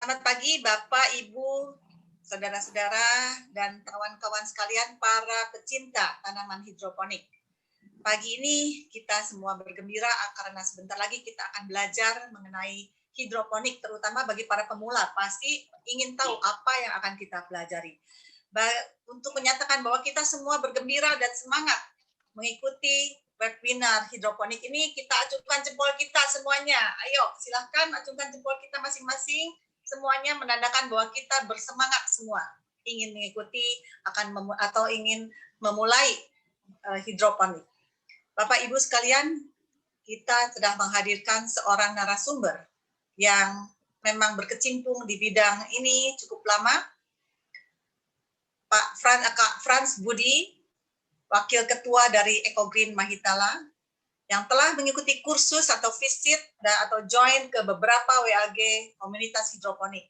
Selamat pagi Bapak, Ibu, saudara-saudara, dan kawan-kawan sekalian para pecinta tanaman hidroponik. Pagi ini kita semua bergembira karena sebentar lagi kita akan belajar mengenai hidroponik, terutama bagi para pemula. Pasti ingin tahu apa yang akan kita pelajari. Untuk menyatakan bahwa kita semua bergembira dan semangat mengikuti webinar hidroponik ini, kita acungkan jempol kita semuanya. Ayo, silahkan acungkan jempol kita masing-masing. Semuanya menandakan bahwa kita bersemangat semua ingin mengikuti atau ingin memulai hidroponik. Bapak Ibu sekalian, kita sudah menghadirkan seorang narasumber yang memang berkecimpung di bidang ini cukup lama, Pak Frans Budi, Wakil Ketua dari EcoGreen Mahitala, yang telah mengikuti kursus atau visit atau join ke beberapa WAG komunitas hidroponik.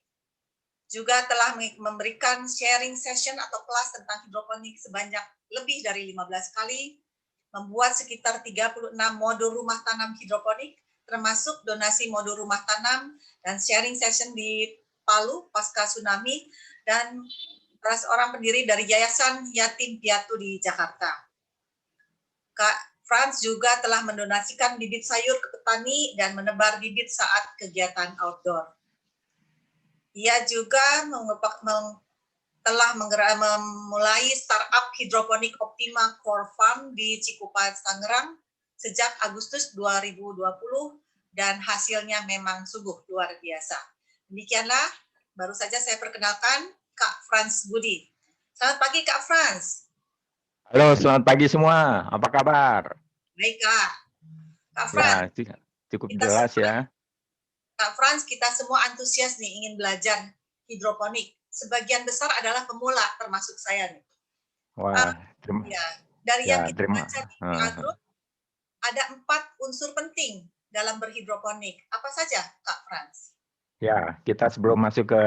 Juga telah memberikan sharing session atau kelas tentang hidroponik sebanyak lebih dari 15 kali, membuat sekitar 36 modul rumah tanam hidroponik, termasuk donasi modul rumah tanam dan sharing session di Palu pasca tsunami, dan salah seorang pendiri dari Yayasan Yatim Piatu di Jakarta. Kak Frans juga telah mendonasikan bibit sayur ke petani dan menebar bibit saat kegiatan outdoor. Ia juga telah memulai startup hidroponik Optima Core Farm di Cikupa, Tangerang sejak Agustus 2020 dan hasilnya memang sungguh luar biasa. Demikianlah, baru saja saya perkenalkan Kak Frans Budi. Selamat pagi Kak Frans. Halo, selamat pagi semua. Apa kabar? Baik Kak. Kak Frans. Ya, cukup jelas ya. Kak Frans, kita semua antusias nih ingin belajar hidroponik. Sebagian besar adalah pemula, termasuk saya nih. Wah, dari yang kita baca di Agro, ada 4 unsur penting dalam berhidroponik. Apa saja, Kak Frans? Ya, kita sebelum masuk ke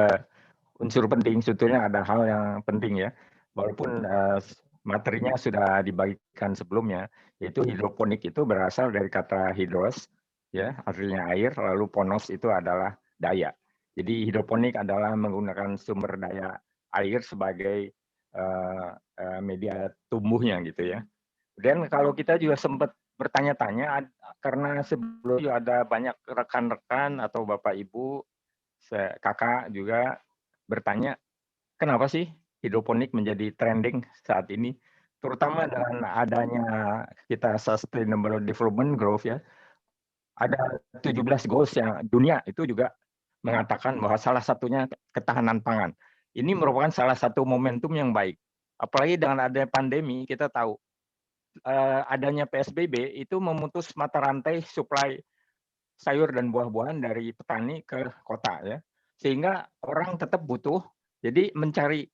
unsur penting, sebetulnya ada hal yang penting ya. Walaupun materinya sudah dibagikan sebelumnya, yaitu hidroponik itu berasal dari kata hidros, ya, artinya air, lalu ponos itu adalah daya. Jadi hidroponik adalah menggunakan sumber daya air sebagai media tumbuhnya gitu ya. Dan kalau kita juga sempat bertanya-tanya, karena sebelumnya ada banyak rekan-rekan atau Bapak Ibu, kakak juga bertanya, kenapa sih hidroponik menjadi trending saat ini? Terutama dengan adanya kita Sustainable Development Growth ya, ada 17 goals yang dunia itu juga mengatakan bahwa salah satunya ketahanan pangan. Ini merupakan salah satu momentum yang baik. Apalagi dengan adanya pandemi, kita tahu adanya PSBB itu memutus mata rantai suplai sayur dan buah-buahan dari petani ke kota ya. Sehingga orang tetap butuh, jadi mencari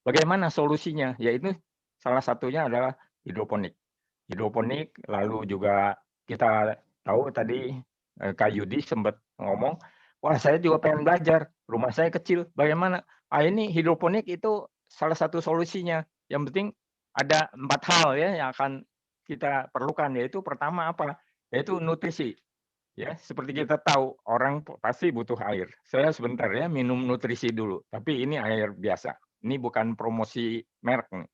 bagaimana solusinya, yaitu salah satunya adalah hidroponik. Hidroponik, lalu juga kita tahu tadi Kak Yudi sempat ngomong, wah saya juga pengen belajar, rumah saya kecil, bagaimana? Ini hidroponik itu salah satu solusinya. Yang penting ada 4 hal ya yang akan kita perlukan, yaitu pertama apa? Yaitu nutrisi. Ya, seperti kita tahu orang pasti butuh air. Saya sebentar ya minum nutrisi dulu, tapi ini air biasa. Ini bukan promosi merek.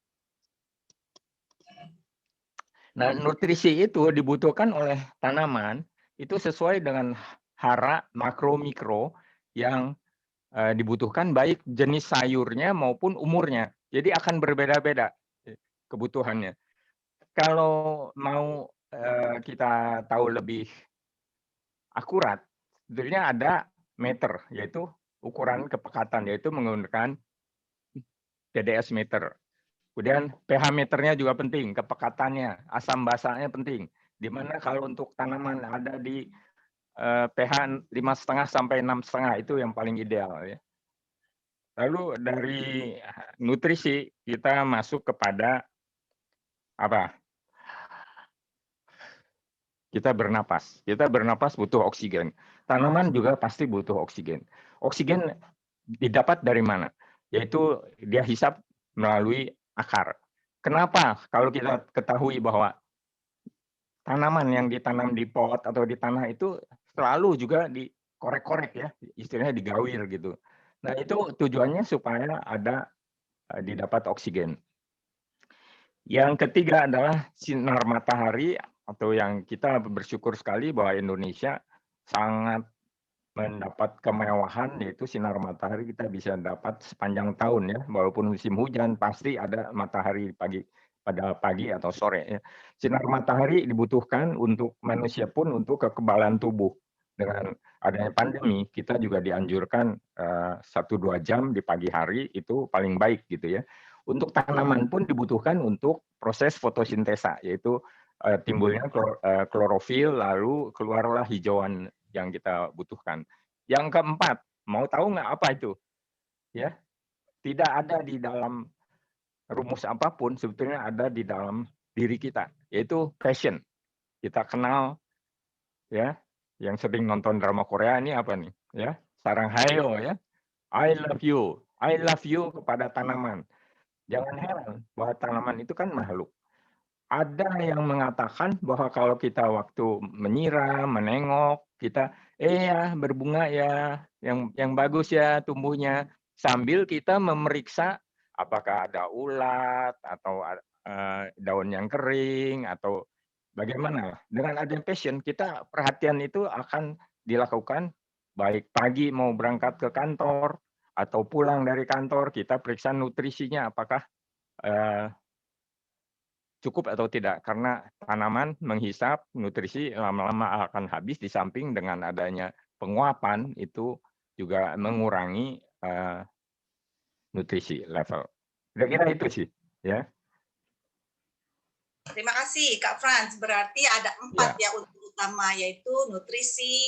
Nah, nutrisi itu dibutuhkan oleh tanaman itu sesuai dengan hara makro mikro yang dibutuhkan baik jenis sayurnya maupun umurnya. Jadi akan berbeda-beda kebutuhannya. Kalau mau kita tahu lebih akurat, sebetulnya ada meter, yaitu ukuran kepekatan, yaitu menggunakan TDS meter. Kemudian pH meternya juga penting, kepekatannya, asam basanya penting. Di mana kalau untuk tanaman ada di pH 5,5 sampai 6,5 itu yang paling ideal ya. Lalu dari nutrisi kita masuk kepada apa? Kita bernapas. Kita bernapas butuh oksigen. Tanaman juga pasti butuh oksigen. Oksigen didapat dari mana? Yaitu dia hisap melalui akar. Kenapa? Kalau kita ketahui bahwa tanaman yang ditanam di pot atau di tanah itu selalu juga dikorek-korek ya, istilahnya digawir gitu. Nah, itu tujuannya supaya ada didapat oksigen. Yang ketiga adalah sinar matahari atau yang kita bersyukur sekali bahwa Indonesia sangat mendapat kemewahan, yaitu sinar matahari kita bisa dapat sepanjang tahun ya, walaupun musim hujan pasti ada matahari pada pagi atau sore ya. Sinar matahari dibutuhkan untuk manusia pun untuk kekebalan tubuh. Dengan adanya pandemi, kita juga dianjurkan 1-2 jam di pagi hari itu paling baik gitu ya. Untuk tanaman pun dibutuhkan untuk proses fotosintesa, yaitu timbulnya klorofil, lalu keluarlah hijauan yang kita butuhkan. Yang keempat, mau tahu nggak apa itu? Ya, tidak ada di dalam rumus apapun, sebetulnya ada di dalam diri kita, yaitu passion. Kita kenal, ya, yang sering nonton drama Korea ini apa nih? Ya, Sarang Hayo ya, I love you kepada tanaman. Jangan heran bahwa tanaman itu kan makhluk. Ada yang mengatakan bahwa kalau kita waktu menyiram, menengok, kita ya berbunga ya, yang bagus ya tumbuhnya, sambil kita memeriksa apakah ada ulat atau daun yang kering atau bagaimana. Dengan adanya passion, kita perhatian itu akan dilakukan baik pagi mau berangkat ke kantor atau pulang dari kantor, kita periksa nutrisinya apakah cukup atau tidak, karena tanaman menghisap nutrisi lama-lama akan habis, di samping dengan adanya penguapan itu juga mengurangi nutrisi level. Kira-kira itu sih, ya. Terima kasih Kak Franz. Berarti ada 4 Ya, ya utama, yaitu nutrisi,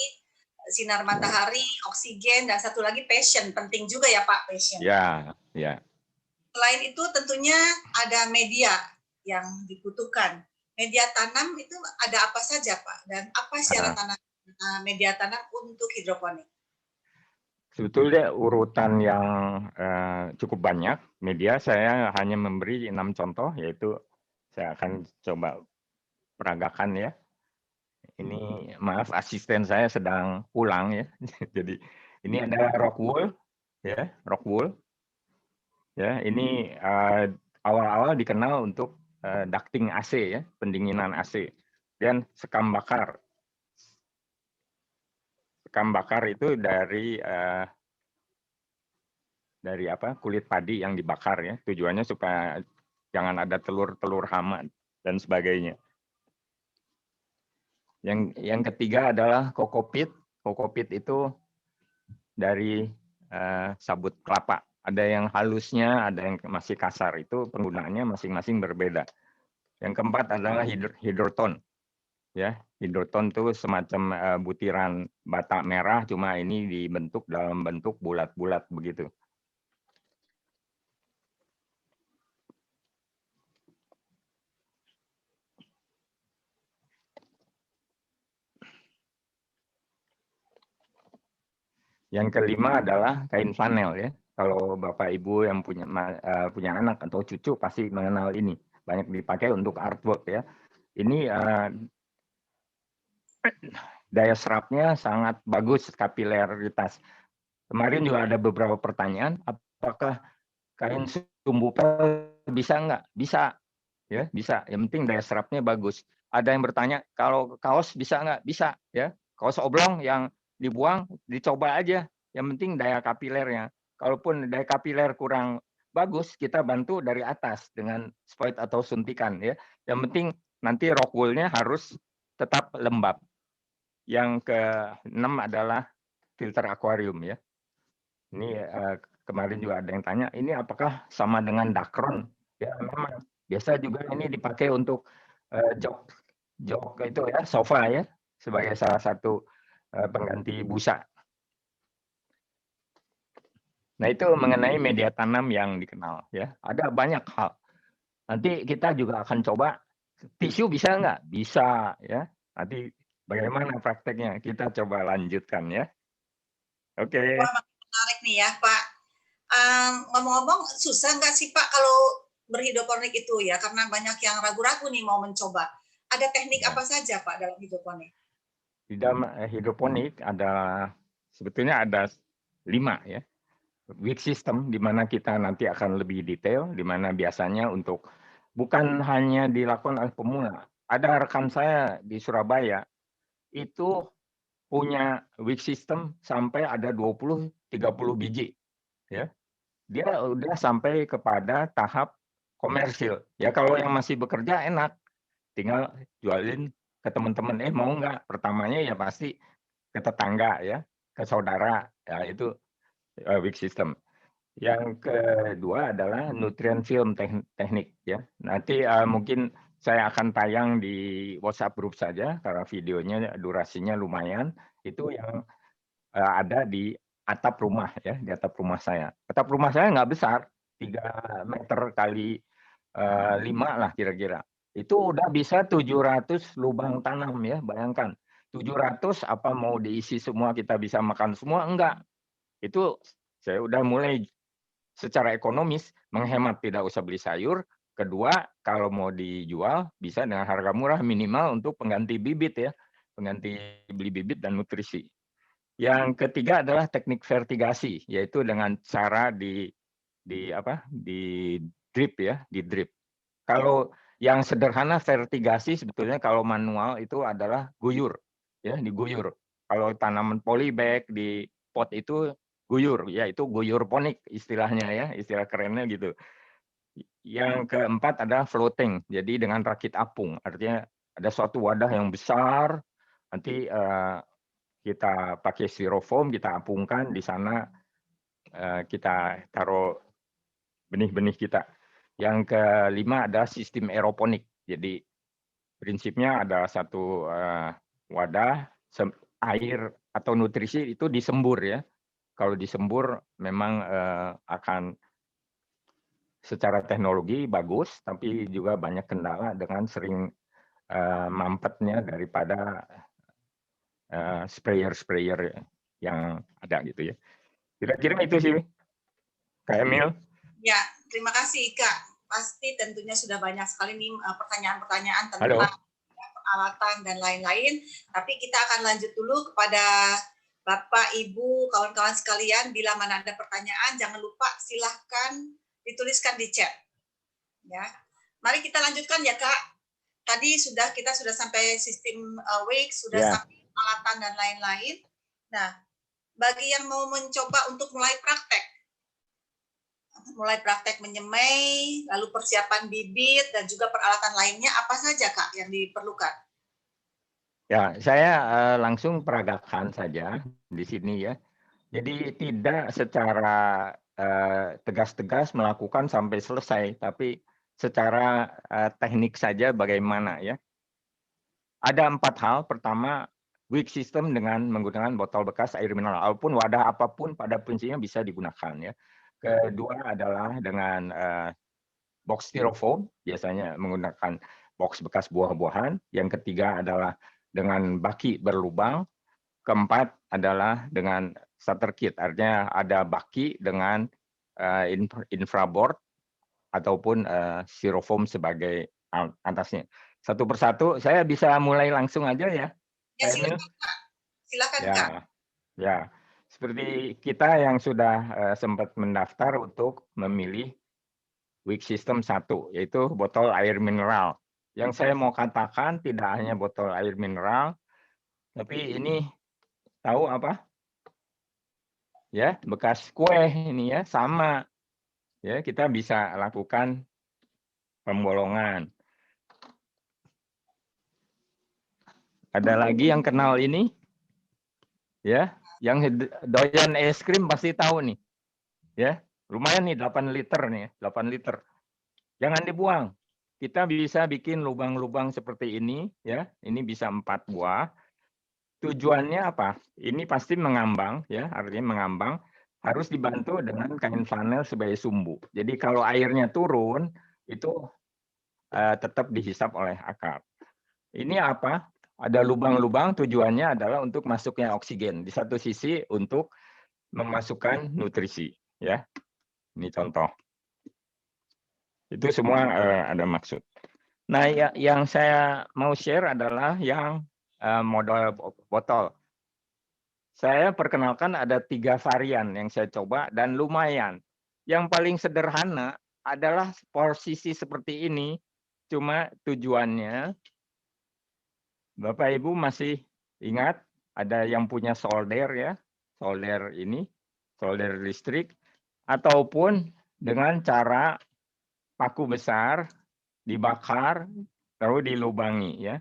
sinar matahari, oksigen, dan satu lagi passion. Penting juga ya Pak, passion. ya, ya. Selain itu tentunya ada media yang dibutuhkan. Media tanam itu ada apa saja Pak? Dan apa syarat tanam media tanam untuk hidroponik? Sebetulnya urutan yang cukup banyak. Media saya hanya memberi 6 contoh, yaitu saya akan coba peragakan ya. Ini maaf asisten saya sedang pulang ya. Jadi ini ada rock wool ya, rock wool. Ya, ini awal-awal dikenal untuk ducting AC ya, pendinginan AC. Dan sekam bakar. Sekam bakar itu dari apa? Kulit padi yang dibakar ya. Tujuannya supaya jangan ada telur-telur hama dan sebagainya. Yang ketiga adalah kokopit. Kokopit itu dari sabut kelapa. Ada yang halusnya, ada yang masih kasar. Itu penggunaannya masing-masing berbeda. Yang keempat adalah hidroton. Ya, hidroton itu semacam butiran bata merah, cuma ini dibentuk dalam bentuk bulat-bulat begitu. Yang kelima adalah kain flanel ya. Kalau Bapak Ibu yang punya anak atau cucu pasti mengenal ini. Banyak dipakai untuk artwork ya. Ini daya serapnya sangat bagus, kapilaritas. Kemarin juga ada beberapa pertanyaan, apakah kain sumbu pel bisa nggak? Bisa, ya bisa. Yang penting daya serapnya bagus. Ada yang bertanya, kalau kaos bisa nggak? Bisa, ya. Kaos oblong yang dibuang, dicoba aja. Yang penting daya kapilernya. Kalaupun daya kapiler kurang bagus, kita bantu dari atas dengan spoit atau suntikan, ya. Yang penting nanti rock wool-nya harus tetap lembab. Yang keenam adalah filter akuarium, ya. Ini kemarin juga ada yang tanya, ini apakah sama dengan dakron? Ya memang. Biasa juga ini dipakai untuk jok itu ya, sofa ya, sebagai salah satu pengganti busa. Nah itu mengenai media tanam yang dikenal ya. Ada banyak hal. Nanti kita juga akan coba tisu bisa nggak? Bisa ya. Nanti bagaimana prakteknya? Kita coba lanjutkan ya. Oke. Wah, makin menarik nih ya Pak. Ngomong-ngomong, susah nggak sih Pak kalau berhidroponik itu ya? Karena banyak yang ragu-ragu nih mau mencoba. Ada teknik Ya. apa saja Pak dalam hidroponik? Di dalam hidroponik ada sebetulnya ada 5 ya. week system, di mana kita nanti akan lebih detail, di mana biasanya untuk bukan hanya dilakukan oleh pemula. Ada rekan saya di Surabaya, itu punya week system sampai ada 20-30 biji. Ya. Dia udah sampai kepada tahap komersil. Ya kalau yang masih bekerja enak, tinggal jualin ke teman-teman, mau nggak? Pertamanya ya pasti ke tetangga ya, ke saudara, ya itu week system. Yang kedua adalah nutrient film teknik ya. Nanti mungkin saya akan tayang di WhatsApp group saja karena videonya durasinya lumayan. Itu yang ada di atap rumah ya, di atap rumah saya. Atap rumah saya nggak besar, 3 meter kali 5 lah kira-kira. Itu udah bisa 700 lubang tanam ya, bayangkan. 700 apa mau diisi semua kita bisa makan semua? Enggak. Itu saya udah mulai secara ekonomis menghemat, tidak usah beli sayur. Kedua, kalau mau dijual bisa dengan harga murah minimal untuk pengganti bibit ya, pengganti beli bibit dan nutrisi. Yang ketiga adalah teknik vertigasi, yaitu dengan cara di drip ya, di drip. Kalau yang sederhana vertigasi sebetulnya kalau manual itu adalah guyur, ya diguyur. Kalau tanaman polybag di pot itu guyur, ya itu guyur ponik istilahnya ya, istilah kerennya gitu. Yang keempat adalah floating, jadi dengan rakit apung, artinya ada suatu wadah yang besar, nanti kita pakai styrofoam, kita apungkan di sana, kita taruh benih-benih kita. Yang kelima adalah sistem aeroponik. Jadi prinsipnya ada satu wadah, air atau nutrisi itu disembur ya. Kalau disembur memang akan secara teknologi bagus, tapi juga banyak kendala dengan sering mampetnya daripada sprayer-sprayer yang ada gitu ya. Kira-kira itu sih, Kak Emil. Ya, terima kasih Kak. Pasti tentunya sudah banyak sekali nih pertanyaan-pertanyaan tentang Halo. peralatan dan lain-lain. Tapi kita akan lanjut dulu kepada Bapak, Ibu, kawan-kawan sekalian. Bila mana ada pertanyaan, jangan lupa silahkan dituliskan di chat. Ya, mari kita lanjutkan ya Kak. Tadi kita sudah sampai sistem wake, sudah sampai peralatan dan lain-lain. Nah, bagi yang mau mencoba untuk mulai praktek menyemai, lalu persiapan bibit dan juga peralatan lainnya, apa saja Kak yang diperlukan? Ya, saya langsung peragakan saja di sini ya. Jadi tidak secara tegas-tegas melakukan sampai selesai, tapi secara teknik saja bagaimana ya. Ada 4 hal. Pertama, weak system dengan menggunakan botol bekas air mineral, walaupun wadah apapun pada prinsipnya bisa digunakan ya. Kedua adalah dengan box styrofoam, biasanya menggunakan box bekas buah-buahan. Yang ketiga adalah dengan baki berlubang. Keempat adalah dengan starter kit, artinya ada baki dengan infraboard ataupun styrofoam sebagai atasnya. Satu persatu, saya bisa mulai langsung aja ya. Ya, silakan Kak. Silakan Kak. Ya, seperti kita yang sudah sempat mendaftar untuk memilih weak system 1, yaitu botol air mineral. Yang saya mau katakan tidak hanya botol air mineral, tapi ini tahu apa? Ya, bekas kue ini ya, sama. Ya, kita bisa lakukan pembolongan. Ada lagi yang kenal ini? Ya, yang doyan es krim pasti tahu nih. Ya, lumayan nih 8 liter nih, 8 liter. Jangan dibuang. Kita bisa bikin lubang-lubang seperti ini ya. Ini bisa 4 buah. Tujuannya apa? Ini pasti mengambang ya, artinya mengambang, harus dibantu dengan kain flanel sebagai sumbu. Jadi kalau airnya turun itu tetap dihisap oleh akar. Ini apa? Ada lubang-lubang, tujuannya adalah untuk masuknya oksigen. Di satu sisi untuk memasukkan nutrisi. Ya, ini contoh. Itu semua ada maksud. Nah, yang saya mau share adalah yang modal botol. Saya perkenalkan ada 3 varian yang saya coba dan lumayan. Yang paling sederhana adalah posisi seperti ini, cuma tujuannya Bapak Ibu masih ingat ada yang punya solder ya, solder ini, solder listrik, ataupun dengan cara paku besar dibakar lalu dilubangi ya.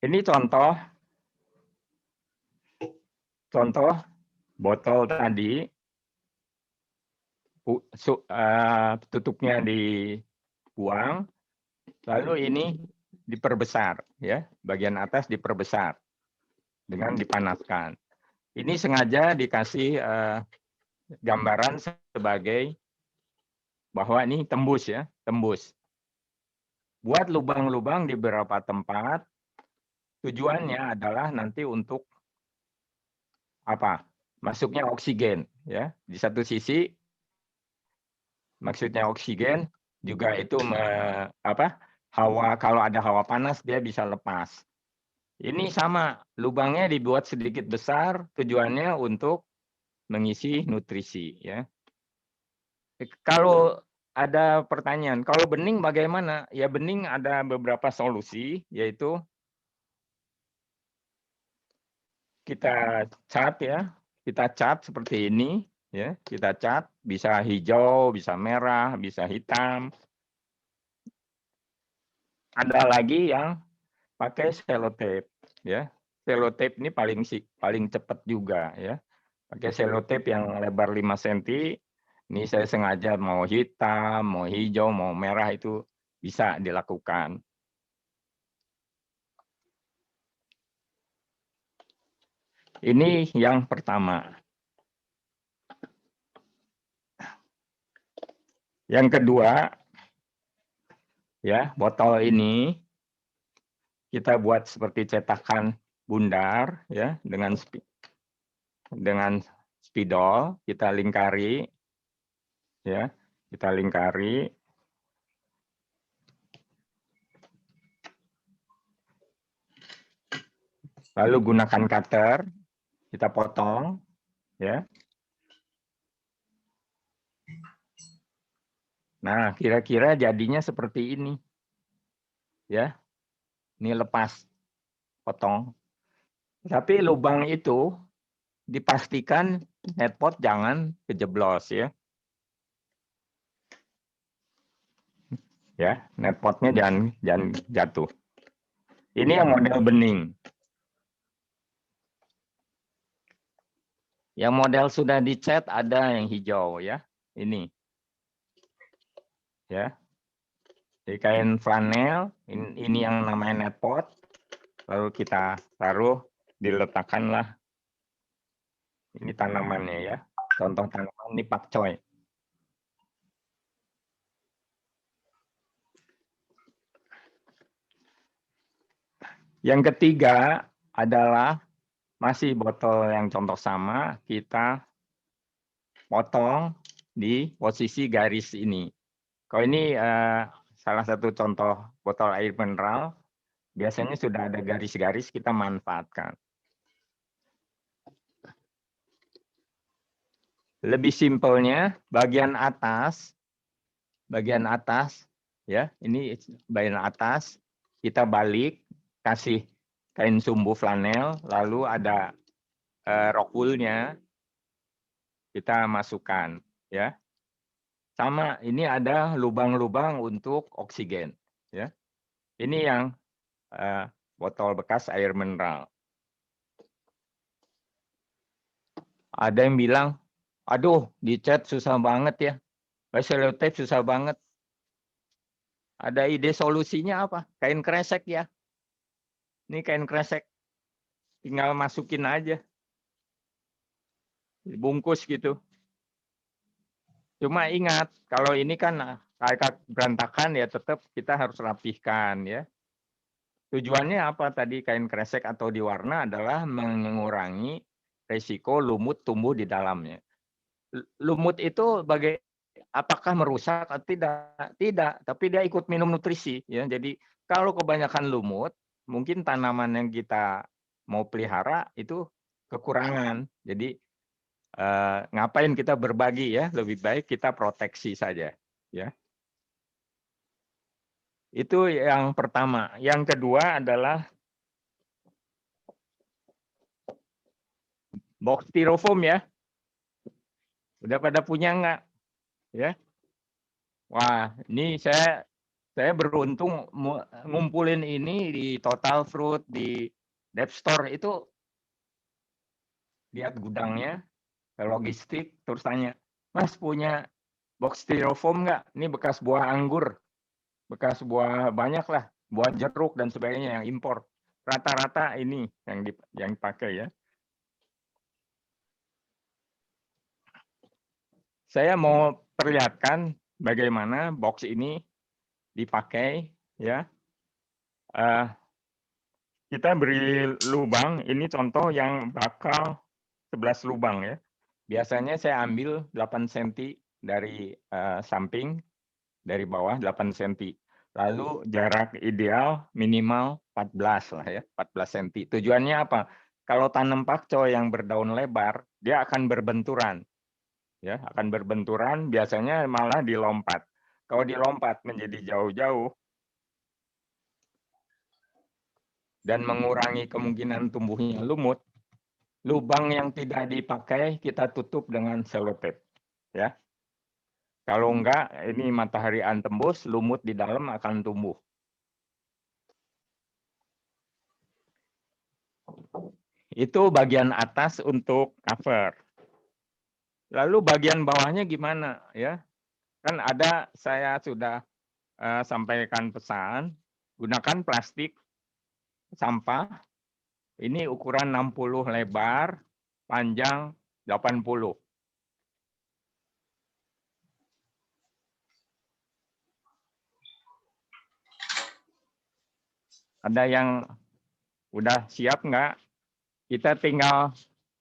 Ini contoh botol tadi, tutupnya dibuang, lalu ini diperbesar ya, bagian atas diperbesar dengan dipanaskan. Ini sengaja dikasih gambaran sebagai bahwa ini tembus ya, tembus. Buat lubang-lubang di beberapa tempat, tujuannya adalah nanti untuk apa? Masuknya oksigen ya. Di satu sisi maksudnya oksigen juga itu hawa, kalau ada hawa panas dia bisa lepas. Ini sama, lubangnya dibuat sedikit besar, tujuannya untuk mengisi nutrisi ya. Kalau ada pertanyaan, kalau bening bagaimana? Ya bening ada beberapa solusi, yaitu kita cat ya, kita cat seperti ini ya, kita cat bisa hijau, bisa merah, bisa hitam. Ada lagi yang pakai selotip ya. Selotip ini paling cepat juga ya. Pakai selotip yang lebar 5 cm. Ini saya sengaja mau hitam, mau hijau, mau merah itu bisa dilakukan. Ini yang pertama. Yang kedua, ya botol ini kita buat seperti cetakan bundar ya dengan spidol kita lingkari ya, kita lingkari. Lalu gunakan cutter, kita potong ya. Nah, kira-kira jadinya seperti ini. Ya. Ini lepas potong. Tapi lubang itu dipastikan netpot jangan kejeblos ya. Ya, netpotnya jangan jatuh. Ini yang model bening. Yang model sudah dicat ada yang hijau ya. Ini. Ya. Di kain flanel, ini yang namanya netpot. Lalu kita taruh, diletakkanlah. Ini tanamannya ya. Contoh tanaman ini pakcoy. Yang ketiga adalah masih botol yang contoh sama, kita potong di posisi garis ini. Kalau ini salah satu contoh botol air mineral, biasanya sudah ada garis-garis, kita manfaatkan. Lebih simpelnya, bagian atas ya, ini bagian atas, kita balik, kasih kain sumbu flanel, lalu ada rockwoolnya, kita masukkan ya. Sama, ini ada lubang-lubang untuk oksigen ya. Ini yang botol bekas air mineral. Ada yang bilang, aduh dicat susah banget ya, selotip susah banget. Ada ide solusinya apa? Kain kresek ya. Ini kain kresek, tinggal masukin aja, bungkus gitu. Cuma ingat, kalau ini kan kayak berantakan ya tetap kita harus rapihkan ya. Tujuannya apa tadi kain kresek atau diwarna adalah mengurangi resiko lumut tumbuh di dalamnya. Lumut itu apakah merusak atau tidak? Tidak, tapi dia ikut minum nutrisi ya. Jadi kalau kebanyakan lumut, mungkin tanaman yang kita mau pelihara itu kekurangan. Jadi ngapain kita berbagi ya? Lebih baik kita proteksi saja ya. Itu yang pertama. Yang kedua adalah box styrofoam ya. Udah pada punya nggak? Ya. Wah, ini saya beruntung ngumpulin ini di Total Fruit, di Dep Store itu lihat gudangnya, logistik, terus tanya, Mas punya box styrofoam nggak? Ini bekas buah anggur, bekas buah banyak lah, buah jeruk dan sebagainya yang impor. Rata-rata ini yang dipakai ya. Saya mau perlihatkan bagaimana box ini dipakai ya. Kita beri lubang, ini contoh yang bakal 11 lubang ya. Biasanya saya ambil 8 cm dari samping, dari bawah 8 cm. Lalu jarak ideal minimal 14 lah ya, 14 cm. Tujuannya apa? Kalau tanam pakcoy yang berdaun lebar, dia akan berbenturan. Ya, akan berbenturan, biasanya malah dilompat. Kalau dilompat menjadi jauh-jauh dan mengurangi kemungkinan tumbuhnya lumut, lubang yang tidak dipakai kita tutup dengan selotip. Ya. Kalau enggak, ini matahari tembus, lumut di dalam akan tumbuh. Itu bagian atas untuk cover. Lalu bagian bawahnya gimana ya? Kan ada, saya sudah sampaikan pesan, gunakan plastik sampah. Ini ukuran 60 lebar, panjang 80. Ada yang udah siap nggak? Kita tinggal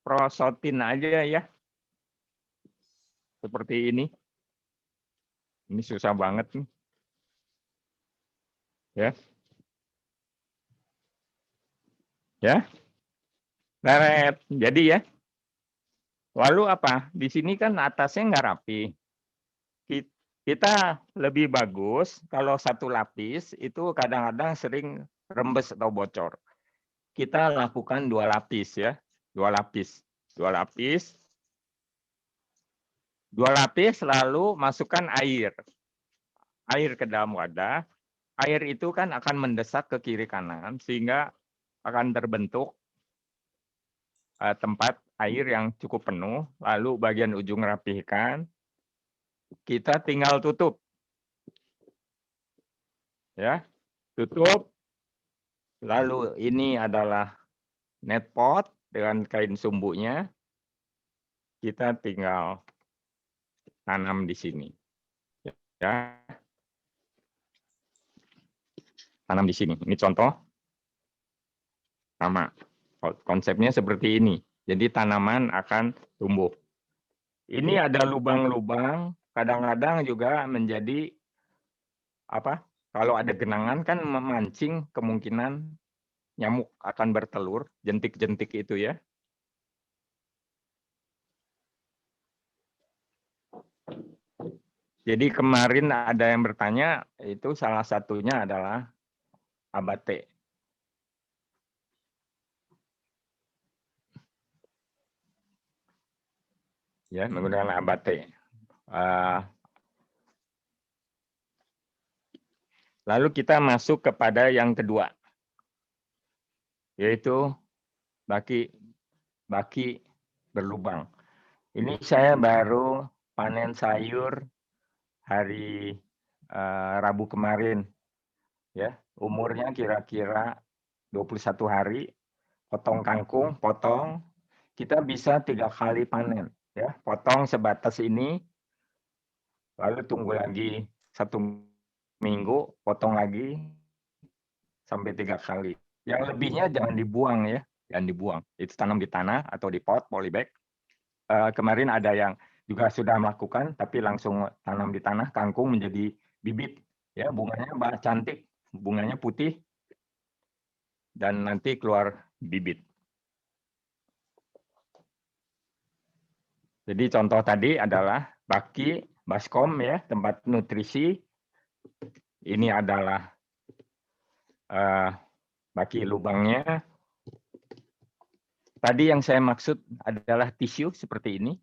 prosotin aja ya. Seperti ini. Ini susah banget nih. Ya. Ya. Leret. Jadi ya. Lalu apa? Di sini kan atasnya nggak rapi. Kita lebih bagus kalau satu lapis itu kadang-kadang sering rembes atau bocor. Kita lakukan 2 lapis ya. 2 lapis. 2 lapis. 2 lapis lalu masukkan air. Air ke dalam wadah. Air itu kan akan mendesak ke kiri kanan sehingga akan terbentuk tempat air yang cukup penuh, lalu bagian ujung rapihkan, kita tinggal tutup. Ya, tutup. Lalu ini adalah net pot dengan kain sumbunya. Kita tinggal tanam di sini. Ya. Tanam di sini. Ini contoh. Sama. Konsepnya seperti ini. Jadi tanaman akan tumbuh. Ini ada lubang-lubang, kadang-kadang juga menjadi apa? Kalau ada genangan kan memancing kemungkinan nyamuk akan bertelur, jentik-jentik itu ya. Jadi kemarin ada yang bertanya, itu salah satunya adalah abate. Ya, menggunakan abate. Lalu kita masuk kepada yang kedua, yaitu baki berlubang. Ini saya baru panen sayur hari Rabu kemarin. Ya, umurnya kira-kira 21 hari. Potong kangkung, potong. Kita bisa 3 kali panen. Ya, potong sebatas ini, lalu tunggu lagi 1 minggu, potong lagi sampai 3 kali. Yang lebihnya jangan dibuang ya, jangan dibuang. Itu tanam di tanah atau di pot, polybag. Kemarin ada yang juga sudah melakukan, tapi langsung tanam di tanah, kangkung menjadi bibit. Ya, bunganya cantik, bunganya putih, dan nanti keluar bibit. Jadi contoh tadi adalah baki, baskom ya, tempat nutrisi. Ini adalah baki lubangnya. Tadi yang saya maksud adalah tisu seperti ini,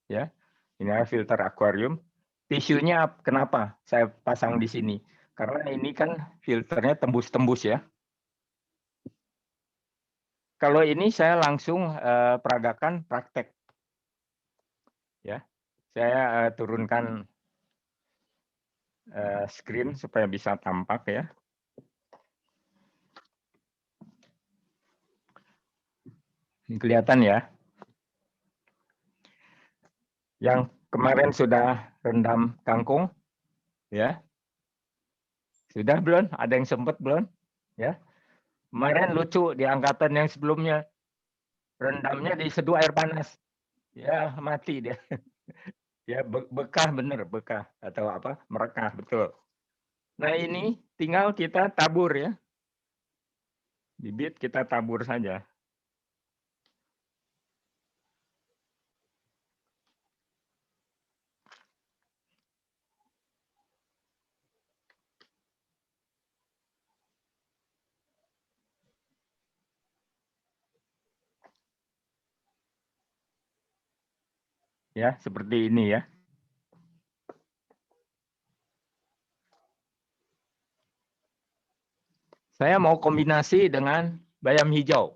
ya. Ini adalah filter akuarium. Tisunya kenapa saya pasang di sini? Karena ini kan filternya tembus-tembus ya. Kalau ini saya langsung peragakan praktek, ya. Saya turunkan screen supaya bisa tampak ya. Ini kelihatan ya. Yang kemarin sudah rendam kangkung, ya. Sudah belum? Ada yang sempat belum? Ya. Kemarin lucu di angkatan yang sebelumnya, rendamnya diseduh air panas. Ya, mati dia. Ya, bekah bener, bekah atau apa? Merekah, betul. Nah, ini tinggal kita tabur ya. Bibit kita tabur saja. Ya, seperti ini ya. Saya mau kombinasi dengan bayam hijau.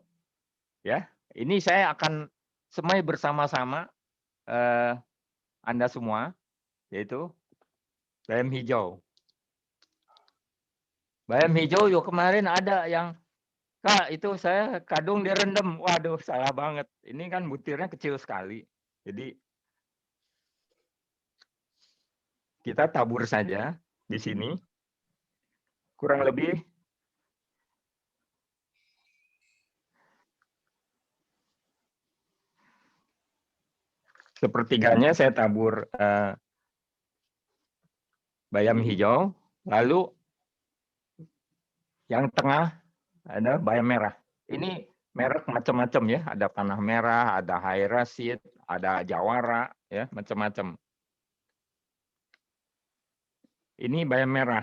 Ya, ini saya akan semai bersama-sama Anda semua, yaitu bayam hijau. Bayam hijau yuk kemarin ada yang, Kak, itu saya kadung direndam. Waduh, salah banget. Ini kan butirnya kecil sekali. Jadi kita tabur saja di sini. Kurang lebih sepertiganya saya tabur bayam hijau. Lalu yang tengah ada bayam merah. Ini merek macam-macam ya. Ada panah merah, ada Hyraceae, ada Jawara, ya macam-macam. Ini bayam merah.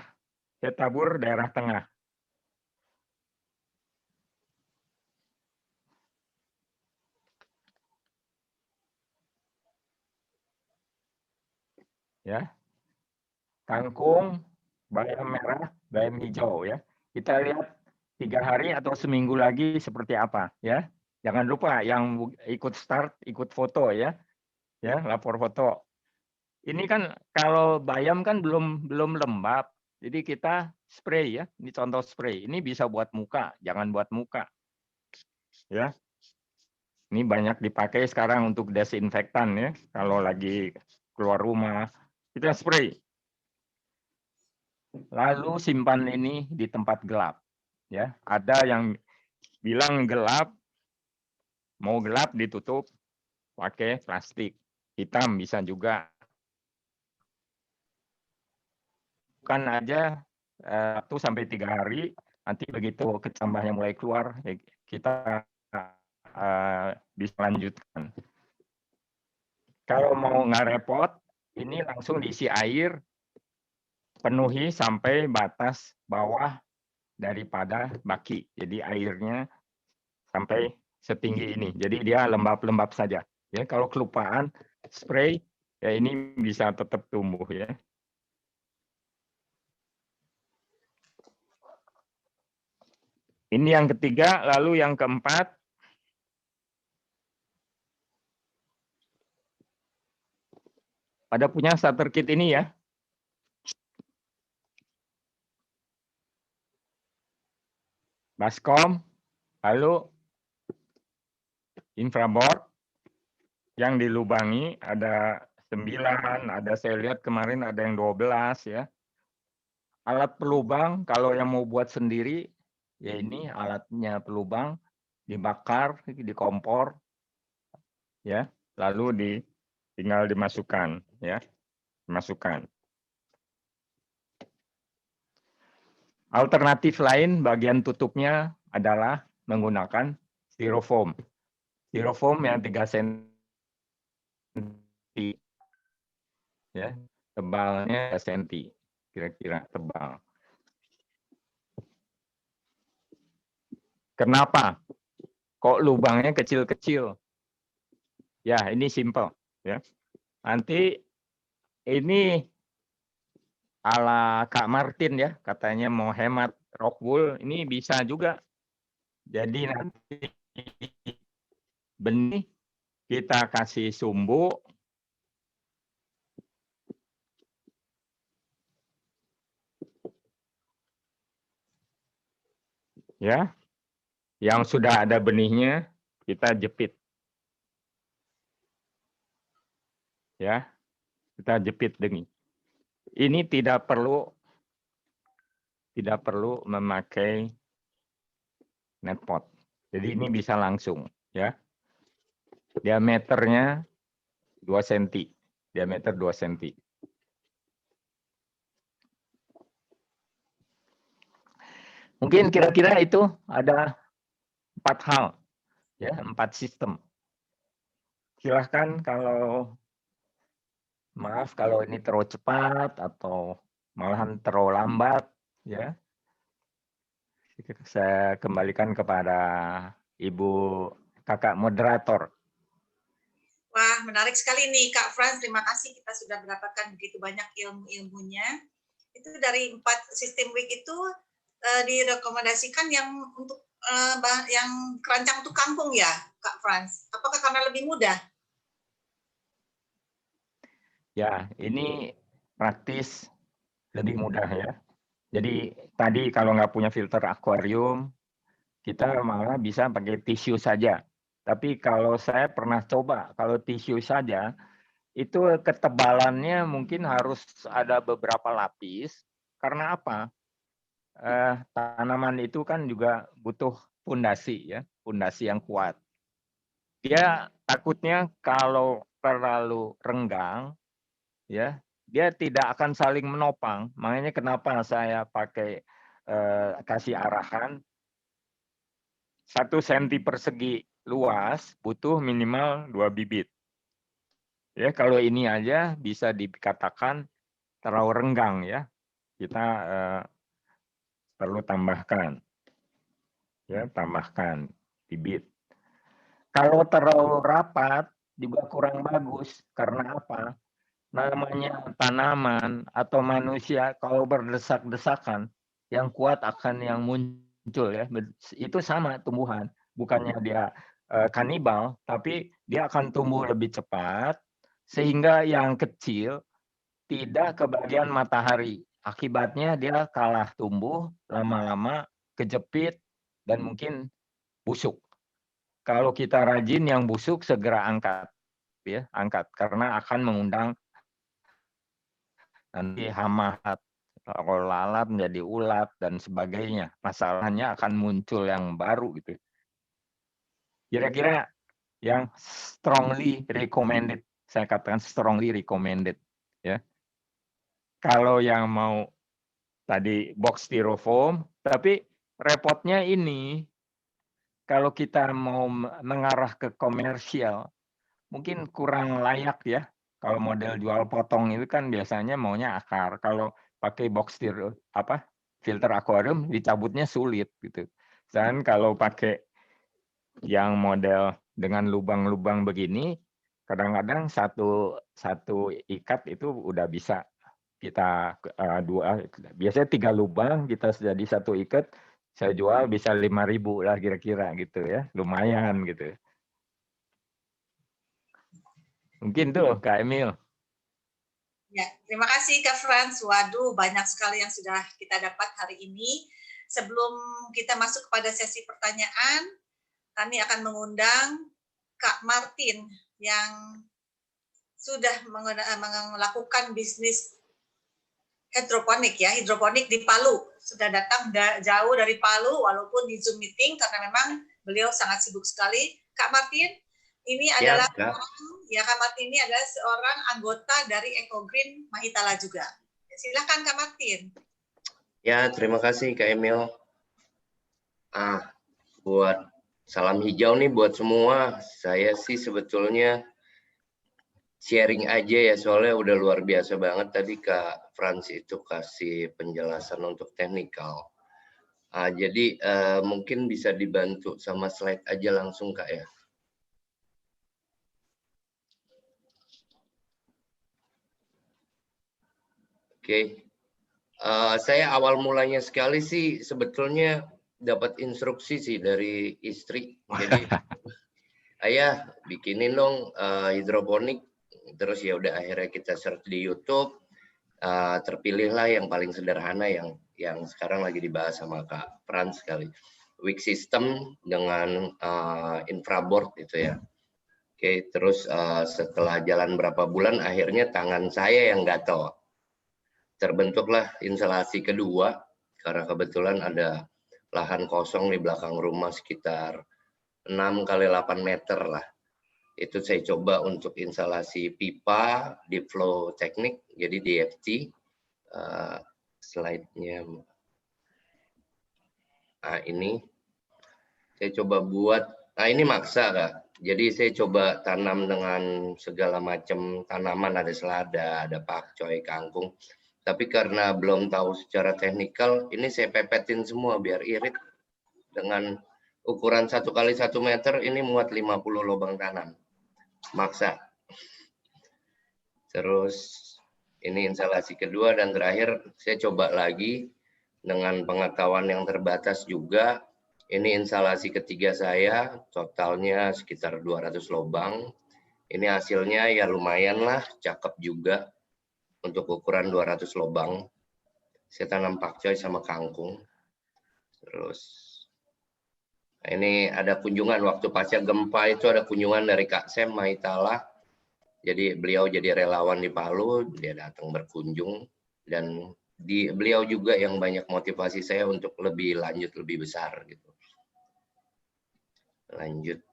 Saya tabur daerah tengah. Ya. Kangkung, bayam merah, bayam hijau ya. Kita lihat 3 hari atau seminggu lagi seperti apa ya. Jangan lupa yang ikut start, ikut foto ya. Ya, lapor foto. Ini kan kalau bayam kan belum lembab. Jadi kita spray ya. Ini contoh spray. Ini bisa buat muka, jangan buat muka. Ya. Ini banyak dipakai sekarang untuk desinfektan ya. Kalau lagi keluar rumah, kita spray. Lalu simpan ini di tempat gelap. Ya, ada yang bilang gelap, mau gelap ditutup pakai plastik hitam bisa juga. Bukan aja 1 sampai 3 hari, nanti begitu kecambahnya mulai keluar, ya kita bisa lanjutkan. Kalau mau nggak repot, ini langsung diisi air, penuhi sampai batas bawah daripada baki. Jadi airnya sampai setinggi ini. Jadi dia lembab-lembab saja. Ya, kalau kelupaan spray, ya ini bisa tetap tumbuh ya. Ini yang ketiga, lalu yang keempat. Pada punya starter kit ini ya. Baskom, lalu infraboard yang dilubangi ada 9, ada saya lihat kemarin ada yang 12 ya. Alat pelubang kalau yang mau buat sendiri ya ini alatnya pelubang dibakar di kompor ya, lalu tinggal dimasukkan ya, masukkan. Alternatif lain bagian tutupnya adalah menggunakan styrofoam. Styrofoam yang 3 cm ya, tebalnya 3 cm kira-kira tebal. Kenapa? Kok lubangnya kecil-kecil? Ya, ini simple ya. Nanti ini ala Kak Martin ya, katanya mau hemat rock wool, ini bisa juga. Jadi nanti benih kita kasih sumbu, ya, yang sudah ada benihnya kita jepit, ya, kita jepit benih. Ini tidak perlu memakai net pot. Jadi ini bisa langsung, ya. Diameternya 2 cm, diameter 2 cm. Mungkin kira-kira itu ada 4 hal, ya, 4 sistem. Silahkan kalau, maaf kalau ini terlalu cepat atau malahan terlalu lambat, ya. Saya kembalikan kepada Ibu Kakak moderator. Wah, menarik sekali nih Kak Frans. Terima kasih kita sudah mendapatkan begitu banyak ilmu-ilmunya. Itu dari 4 sistem WIC itu direkomendasikan yang untuk yang kerancang untuk kampung ya, Kak Frans. Apakah karena lebih mudah? Ya, ini praktis lebih mudah ya. Jadi tadi kalau nggak punya filter akuarium, kita malah bisa pakai tisu saja. Tapi kalau saya pernah coba, kalau tisu saja, itu ketebalannya mungkin harus ada beberapa lapis. Karena apa? Tanaman itu kan juga butuh fondasi ya, fondasi yang kuat. Dia takutnya kalau terlalu renggang, ya, dia tidak akan saling menopang. Makanya kenapa saya pakai kasih arahan 1 cm persegi luas butuh minimal 2 bibit. Ya, kalau ini aja bisa dikatakan terlalu renggang ya. Kita perlu tambahkan. Ya, tambahkan bibit. Kalau terlalu rapat juga kurang bagus. Karena apa? Namanya tanaman atau manusia kalau berdesak-desakan, yang kuat akan yang muncul ya. Itu sama tumbuhan. Bukannya dia kanibal, tapi dia akan tumbuh lebih cepat sehingga yang kecil tidak kebagian matahari. Akibatnya dia kalah tumbuh, lama-lama kejepit dan mungkin busuk. Kalau kita rajin yang busuk segera angkat, ya, angkat karena akan mengundang nanti hama, kalau lalat menjadi ulat dan sebagainya. Masalahnya akan muncul yang baru gitu. Kira-kira yang strongly recommended, saya katakan strongly recommended, ya. Kalau yang mau tadi box styrofoam, tapi repotnya ini kalau kita mau mengarah ke komersial, mungkin kurang layak ya. Kalau model jual potong itu kan biasanya maunya akar. Kalau pakai box filter akuarium dicabutnya sulit gitu. Dan kalau pakai yang model dengan lubang-lubang begini, kadang-kadang satu ikat itu udah bisa kita biasanya 3 lubang kita jadi 1 ikat, saya jual bisa 5.000 lah kira-kira gitu ya, lumayan gitu. Mungkin tuh Kak Emil. Ya, terima kasih Kak Frans. Waduh, banyak sekali yang sudah kita dapat hari ini. Sebelum kita masuk kepada sesi pertanyaan, kami akan mengundang Kak Martin yang sudah melakukan bisnis hidroponik ya, hidroponik di Palu. Sudah datang jauh dari Palu walaupun di Zoom meeting karena memang beliau sangat sibuk sekali. Kak Martin, ini Siap, adalah Kak. ya Kak Martin ini adalah seorang anggota dari Ecogreen Mahitala juga. Silakan Kak Martin. Ya, terima kasih Kak Emil. Buat salam hijau nih buat semua. Saya sih sebetulnya sharing aja ya, soalnya udah luar biasa banget tadi Kak Frans itu kasih penjelasan untuk teknikal. Jadi mungkin bisa dibantu sama slide aja langsung Kak ya. Oke. Saya awal mulanya sekali sih sebetulnya dapat instruksi sih dari istri. Jadi ayah bikinin dong hidroponik. Terus ya udah akhirnya kita search di YouTube. Terpilihlah yang paling sederhana yang sekarang lagi dibahas sama Kak Frans sekali. Wick system dengan infraboard itu ya. Oke, terus setelah jalan berapa bulan akhirnya tangan saya yang gatel. Terbentuklah instalasi kedua karena kebetulan ada lahan kosong di belakang rumah sekitar 6 kali 8 meter lah. Itu saya coba untuk instalasi pipa di flow teknik, jadi DFT. Slide-nya. Ini saya coba buat. Ini maksa Kak. Jadi saya coba tanam dengan segala macam tanaman, ada selada, ada pakcoy, kangkung. Tapi karena belum tahu secara teknikal, ini saya pepetin semua biar irit. Dengan ukuran 1 kali 1 meter, ini muat 50 lubang tanam. Maksa. Terus ini instalasi kedua dan terakhir saya coba lagi dengan pengetahuan yang terbatas juga. Ini instalasi ketiga saya, totalnya sekitar 200 lubang. Ini hasilnya ya lumayan lah, cakep juga. Untuk ukuran 200 lubang, saya tanam pakcoy sama kangkung. Terus ini ada kunjungan waktu pasca gempa itu, ada kunjungan dari Kak Sem Mahitala. Jadi beliau jadi relawan di Palu, dia datang berkunjung dan beliau juga yang banyak motivasi saya untuk lebih lanjut, lebih besar gitu. Lanjut.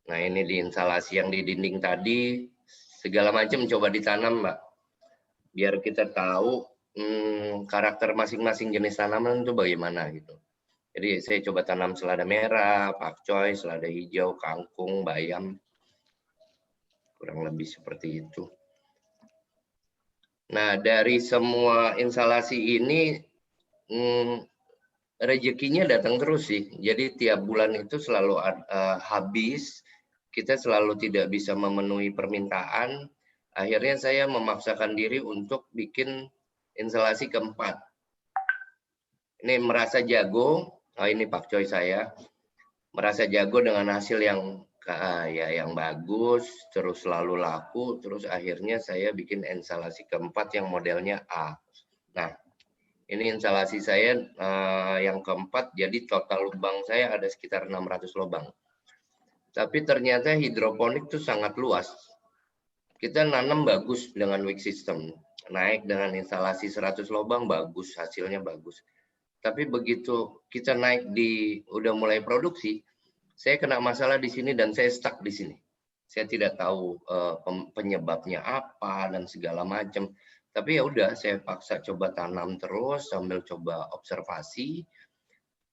Nah ini di instalasi yang di dinding tadi, segala macam coba ditanam Mbak. Biar kita tahu karakter masing-masing jenis tanaman itu bagaimana gitu. Jadi saya coba tanam selada merah, pakcoy, selada hijau, kangkung, bayam. Kurang lebih seperti itu. Nah dari semua instalasi ini rezekinya datang terus sih. Jadi tiap bulan itu selalu habis. Kita selalu tidak bisa memenuhi permintaan. Akhirnya saya memaksakan diri untuk bikin instalasi keempat. Ini merasa jago. Ini pakcoy saya. Merasa jago dengan hasil yang yang bagus, terus selalu laku. Terus akhirnya saya bikin instalasi keempat yang modelnya A. Nah, ini instalasi saya yang keempat. Jadi total lubang saya ada sekitar 600 lubang. Tapi ternyata hidroponik itu sangat luas. Kita nanam bagus dengan wick system. Naik dengan instalasi 100 lubang bagus, hasilnya bagus. Tapi begitu kita naik udah mulai produksi, saya kena masalah di sini dan saya stuck di sini. Saya tidak tahu penyebabnya apa dan segala macam. Tapi ya udah saya paksa coba tanam terus sambil coba observasi.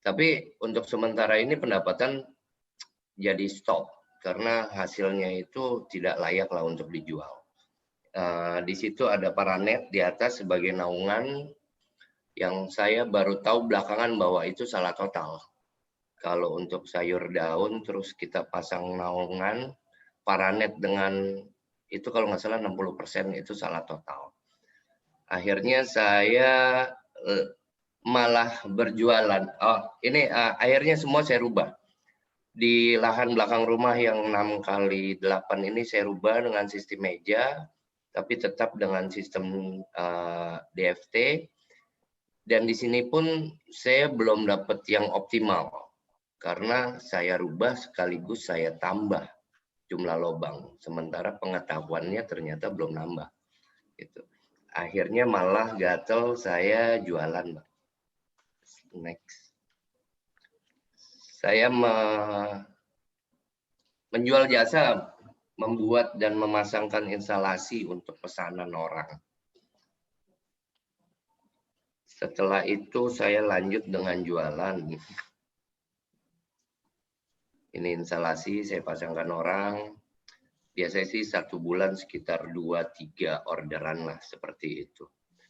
Tapi untuk sementara ini pendapatan jadi stop karena hasilnya itu tidak layak lah untuk dijual. Di situ ada paranet di atas sebagai naungan yang saya baru tahu belakangan bahwa itu salah total. Kalau untuk sayur daun terus kita pasang naungan paranet dengan itu kalau nggak salah 60% itu salah total. Akhirnya saya malah berjualan. Ini akhirnya semua saya rubah. Di lahan belakang rumah yang 6 kali 8 ini saya rubah dengan sistem meja, tapi tetap dengan sistem DFT. Dan di sini pun saya belum dapat yang optimal, karena saya rubah sekaligus saya tambah jumlah lubang, sementara pengetahuannya ternyata belum nambah. Gitu. Akhirnya malah gatel saya jualan, Mbak. Next. Saya menjual jasa membuat dan memasangkan instalasi untuk pesanan orang. Setelah itu saya lanjut dengan jualan. Ini instalasi saya pasangkan orang. Biasanya sih 1 bulan sekitar 2-3 orderan lah seperti itu.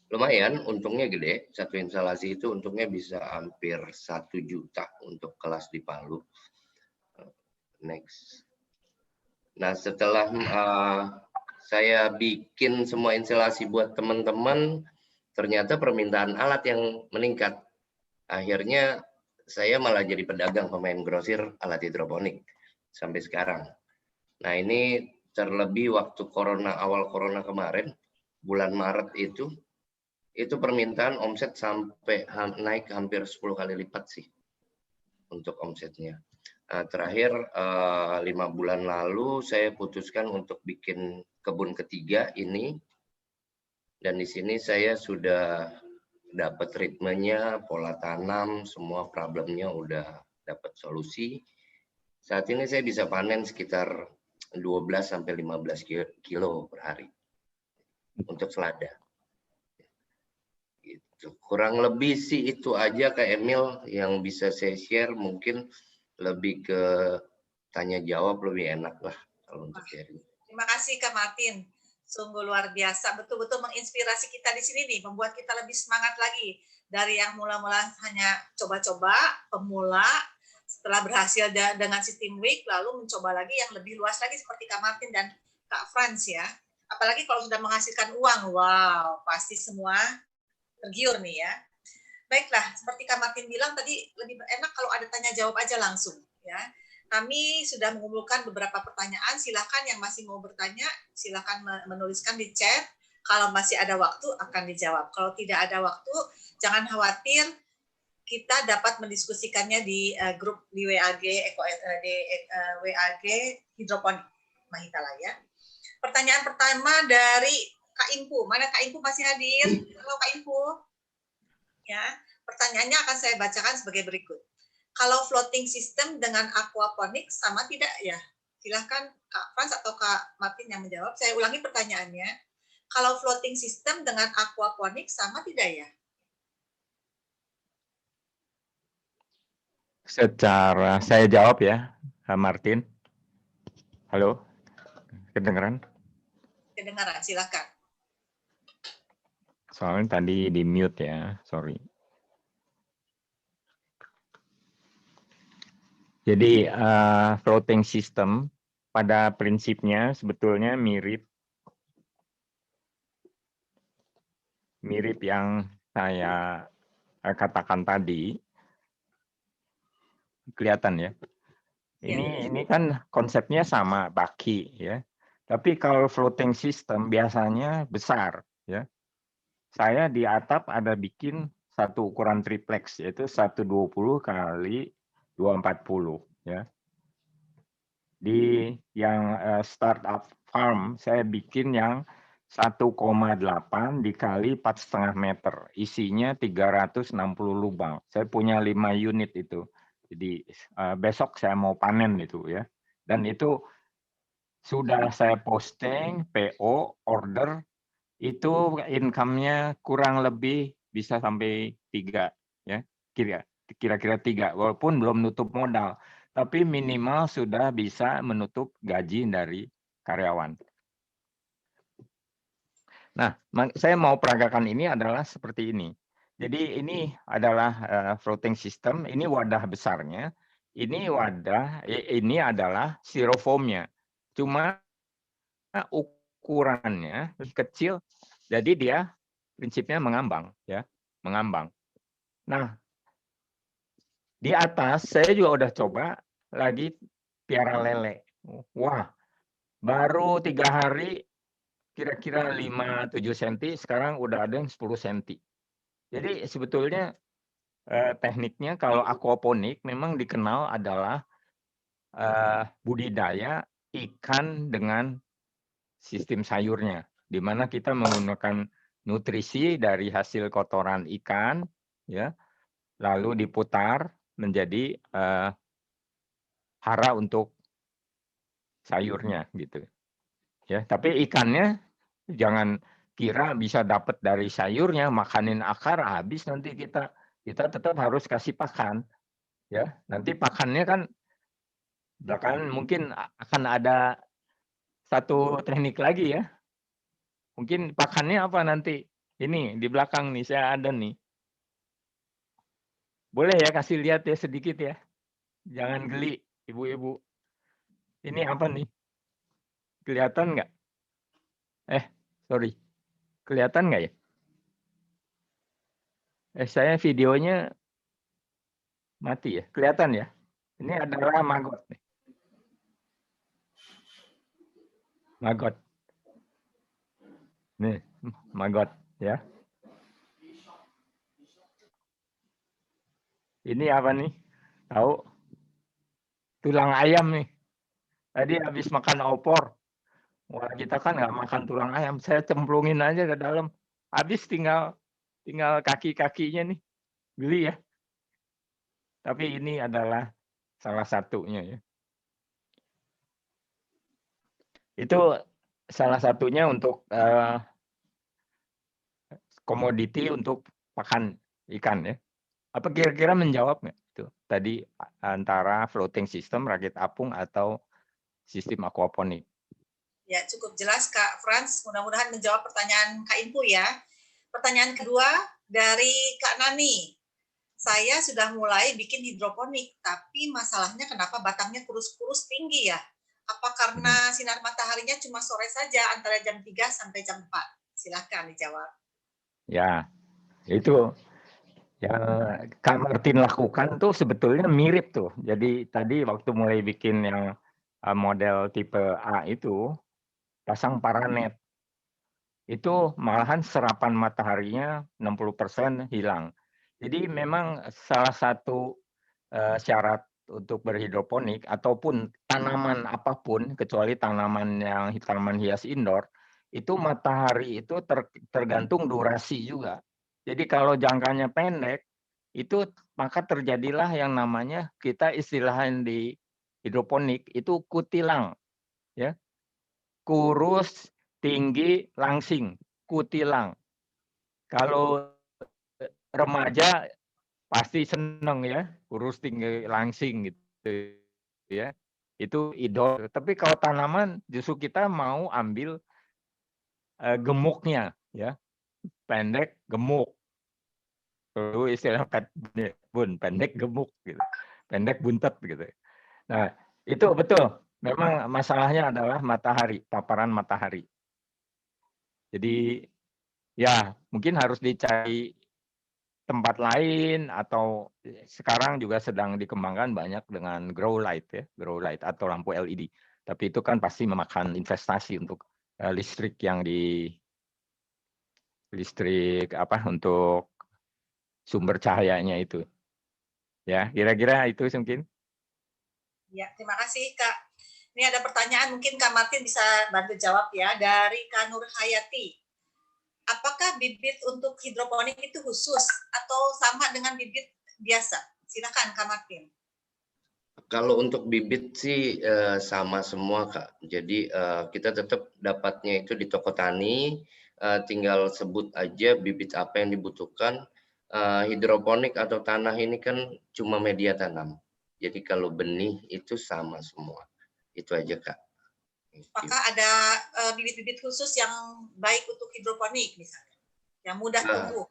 Lumayan, untungnya gede. Satu instalasi itu untungnya bisa hampir 1 juta untuk kelas di Palu. Next. Nah, setelah saya bikin semua instalasi buat teman-teman, ternyata permintaan alat yang meningkat. Akhirnya saya malah jadi pedagang pemain grosir alat hidroponik sampai sekarang. Nah, ini terlebih waktu awal corona kemarin, bulan Maret itu permintaan omset sampai naik hampir 10 kali lipat sih untuk omsetnya. Nah, terakhir 5 bulan lalu saya putuskan untuk bikin kebun ketiga ini, dan di sini saya sudah dapat ritmenya, pola tanam, semua problemnya udah dapat solusi. Saat ini saya bisa panen sekitar 12-15 kilo per hari untuk selada. Gitu. Kurang lebih sih itu aja Kak Emil yang bisa saya share, mungkin lebih ke tanya jawab lebih enak lah kalau untuk sharing. Terima kasih Kak Martin. Sungguh luar biasa, betul-betul menginspirasi kita di sini nih, membuat kita lebih semangat lagi. Dari yang mula-mula hanya coba-coba, pemula, setelah berhasil dengan sistem week, lalu mencoba lagi yang lebih luas lagi seperti Kak Martin dan Kak Franz ya. Apalagi kalau sudah menghasilkan uang, wow, pasti semua tergiur nih ya. Baiklah, seperti Kak Martin bilang tadi, lebih enak kalau ada tanya jawab aja langsung ya. Kami sudah mengumpulkan beberapa pertanyaan, silakan yang masih mau bertanya, silakan menuliskan di chat. Kalau masih ada waktu akan dijawab. Kalau tidak ada waktu, jangan khawatir, kita dapat mendiskusikannya di grup di WAG Hidroponik Mahitala ya. Pertanyaan pertama dari Kak Impu. Mana Kak Impu masih hadir? Halo Kak Impu. Ya, pertanyaannya akan saya bacakan sebagai berikut. Kalau floating system dengan aquaponik sama tidak ya? Silahkan Kak Franz atau Kak Martin yang menjawab. Saya ulangi pertanyaannya. Kalau floating system dengan aquaponik sama tidak ya? Secara saya jawab ya, Kak Martin. Halo, kedengeran? Kedengaran, silakan. Soalnya tadi di mute ya, sorry. Jadi floating system pada prinsipnya sebetulnya mirip yang saya katakan tadi. Kelihatan ya. Ini kan konsepnya sama, baki ya. Tapi kalau floating system biasanya besar ya. Saya di atap ada bikin satu ukuran triplex, yaitu 120 kali 240 ya. Di yang startup farm saya bikin yang 1,8 dikali 4,5 meter. Isinya 360 lubang. Saya punya 5 unit itu. Jadi besok saya mau panen itu ya. Dan itu sudah saya posting, PO, order, itu income-nya kurang lebih bisa sampai 3 ya. Kira-kira 3 walaupun belum nutup modal, tapi minimal sudah bisa menutup gaji dari karyawan. Nah, saya mau peragakan ini adalah seperti ini. Jadi ini adalah floating system, ini wadah besarnya, ini adalah styrofoamnya. Cuma ukurannya lebih kecil, jadi dia prinsipnya mengambang ya, mengambang. Nah, di atas saya juga udah coba lagi piara lele. Wah, baru 3 hari kira-kira 5-7 cm, sekarang udah ada yang 10 cm. Jadi sebetulnya tekniknya kalau aquaponik memang dikenal adalah budidaya ikan dengan sistem sayurnya, di mana kita menggunakan nutrisi dari hasil kotoran ikan, ya, lalu diputar menjadi hara untuk sayurnya gitu. Ya, tapi ikannya jangan kira bisa dapat dari sayurnya, makanin akar habis nanti kita tetap harus kasih pakan ya. Nanti pakannya kan belakangan mungkin akan ada satu teknik lagi ya. Mungkin pakannya apa nanti? Ini di belakang nih saya ada nih. Boleh ya kasih lihat ya sedikit ya. Jangan geli ibu-ibu. Ini apa nih? Kelihatan nggak? Sorry. Kelihatan nggak ya? Saya videonya mati ya. Kelihatan ya? Ini adalah maggot nih. Maggot. Nih, maggot ya. Ini apa nih? Tahu? Tulang ayam nih. Tadi habis makan opor. Wah, kita kan nggak makan tulang ayam. Saya cemplungin aja ke dalam. Habis tinggal kaki-kakinya nih. Geli ya. Tapi ini adalah salah satunya ya. Itu salah satunya untuk komoditi untuk pakan ikan ya. Apa kira-kira menjawab nggak itu? Tadi antara floating system, rakit apung atau sistem aquaponik. Ya, cukup jelas Kak Frans. Mudah-mudahan menjawab pertanyaan Kak Inpu ya. Pertanyaan kedua dari Kak Nani. Saya sudah mulai bikin hidroponik, tapi masalahnya kenapa batangnya kurus-kurus tinggi ya? Apa karena sinar mataharinya cuma sore saja antara jam 3 sampai jam 4? Silahkan dijawab. Ya, itu yang Kak Martin lakukan tuh sebetulnya mirip tuh. Jadi tadi waktu mulai bikin yang model tipe A itu, pasang paranet. Itu malahan serapan mataharinya 60% hilang. Jadi memang salah satu syarat untuk berhidroponik ataupun tanaman apapun kecuali tanaman hias indoor, itu matahari itu tergantung durasi juga. Jadi kalau jangkanya pendek, itu maka terjadilah yang namanya kita istilahin di hidroponik itu kutilang, ya, kurus, tinggi, langsing, kutilang. Kalau remaja pasti seneng ya, kurus, tinggi, langsing gitu ya. Itu idol. Tapi kalau tanaman justru kita mau ambil gemuknya ya, pendek, gemuk. Itu istilah pendek gemuk gitu. Pendek buntet gitu. Nah, itu betul. Memang masalahnya adalah matahari, paparan matahari. Jadi ya mungkin harus dicari tempat lain atau sekarang juga sedang dikembangkan banyak dengan grow light ya, grow light atau lampu LED. Tapi itu kan pasti memakan investasi untuk listrik untuk sumber cahayanya itu. Ya, kira-kira itu mungkin. Ya, terima kasih Kak. Ini ada pertanyaan mungkin Kak Martin bisa bantu jawab ya dari Kak Nur Hayati. Apakah bibit untuk hidroponik itu khusus atau sama dengan bibit biasa? Silakan Kak Martin. Kalau untuk bibit sih sama semua Kak. Jadi kita tetap dapatnya itu di toko tani, tinggal sebut aja bibit apa yang dibutuhkan. Hidroponik atau tanah ini kan cuma media tanam. Jadi kalau benih itu sama semua. Itu aja Kak. Apakah ada bibit-bibit khusus yang baik untuk hidroponik misalnya, yang mudah tumbuh?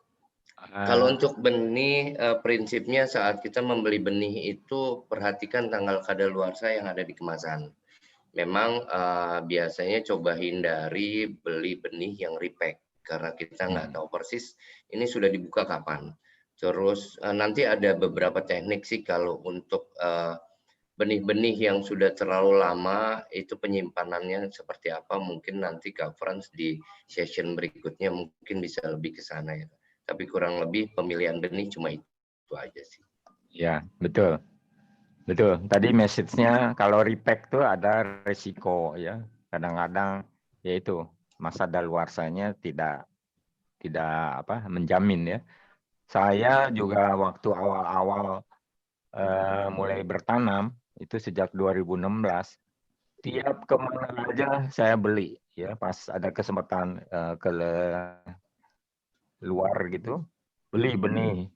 Kalau untuk benih, prinsipnya saat kita membeli benih itu perhatikan tanggal kadaluarsa yang ada di kemasan. Memang biasanya coba hindari beli benih yang repack karena kita nggak tahu persis ini sudah dibuka kapan. Terus nanti ada beberapa teknik sih kalau untuk benih-benih yang sudah terlalu lama itu penyimpanannya seperti apa, mungkin nanti Kak Frans di session berikutnya mungkin bisa lebih ke sana ya. Tapi kurang lebih pemilihan benih cuma itu aja sih. Ya, betul. Betul. Tadi message-nya kalau repack tuh ada resiko ya. Kadang-kadang yaitu masa daluarsanya tidak menjamin ya. Saya juga waktu awal-awal mulai bertanam itu sejak 2016, tiap kemana aja saya beli ya, pas ada kesempatan ke luar gitu, beli benih.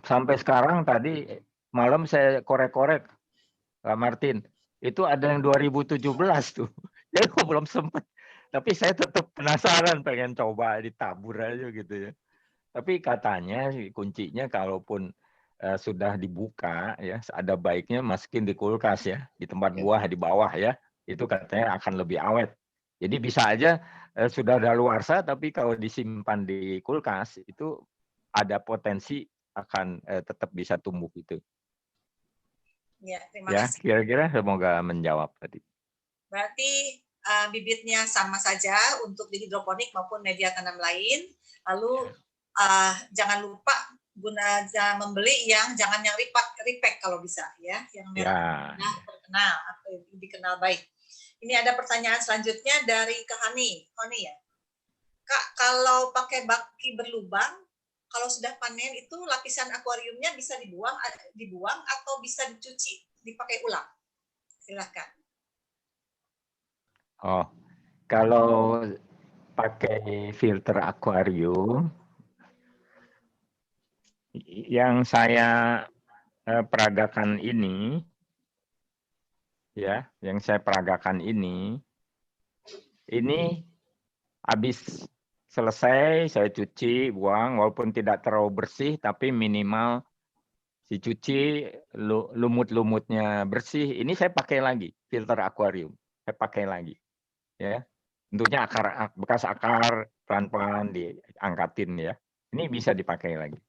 Sampai sekarang tadi malam saya korek-korek, Pak Martin, itu ada yang 2017 tuh. Jadi belum sempat. Tapi saya tetap penasaran, pengen coba ditabur aja gitu ya. Tapi katanya kuncinya kalaupun sudah dibuka ya, ada baiknya masukin di kulkas ya, di tempat buah di bawah ya. Itu katanya akan lebih awet. Jadi bisa aja sudah daluarsa, tapi kalau disimpan di kulkas itu ada potensi akan tetap bisa tumbuh itu. Ya, terima Ya, kasih. kira-kira semoga menjawab tadi. Berarti bibitnya sama saja untuk di hidroponik maupun media tanam lain. Lalu jangan lupa jangan membeli jangan yang repack kalau bisa ya, yang merah terkenal atau dikenal baik. Ini ada pertanyaan selanjutnya dari Kak Hani ya. Kak, kalau pakai baki berlubang, kalau sudah panen itu lapisan akuariumnya bisa dibuang atau bisa dicuci, dipakai ulang? Silakan. Oh, kalau pakai filter akuarium, yang saya peragakan ini, ya, yang saya peragakan ini habis selesai saya cuci, buang, walaupun tidak terlalu bersih, tapi minimal dicuci, lumut-lumutnya bersih. Ini saya pakai lagi filter akuarium, saya pakai lagi, ya. Tentunya bekas akar pelan-pelan diangkatin ya. Ini bisa dipakai lagi.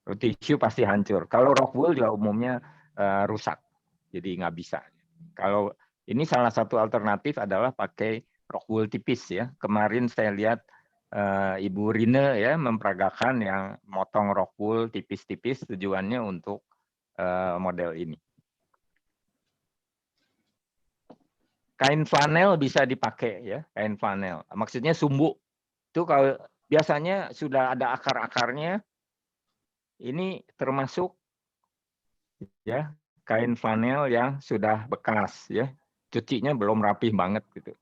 Tisu pasti hancur. Kalau rock wool juga umumnya rusak, jadi nggak bisa. Kalau ini salah satu alternatif adalah pakai rock wool tipis ya. Kemarin saya lihat Ibu Rine ya memperagakan yang motong rock wool tipis-tipis, tujuannya untuk model ini. Kain flanel bisa dipakai ya, kain flanel. Maksudnya sumbu. Itu kalau biasanya sudah ada akar-akarnya, ini termasuk ya kain flanel yang sudah bekas ya. Cucinya belum rapih banget gitu.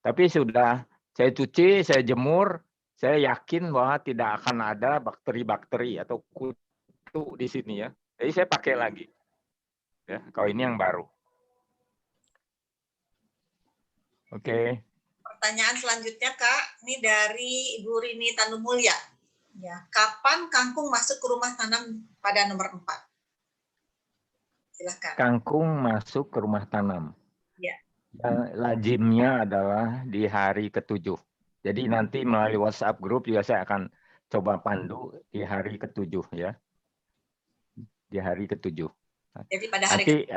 Tapi sudah saya cuci, saya jemur, saya yakin bahwa tidak akan ada bakteri-bakteri atau kutu di sini ya. Jadi saya pakai lagi. Ya, kalau ini yang baru. Oke. Pertanyaan selanjutnya Kak, ini dari Ibu Rini Tanumulya. Ya, kapan kangkung masuk ke rumah tanam pada nomor 4? Silakan. Kangkung masuk ke rumah tanam. Ya. Lazimnya adalah di hari ke-7. Jadi nanti melalui WhatsApp grup juga saya akan coba pandu di hari ke-7 ya. Di hari ke-7. Jadi pada hari nanti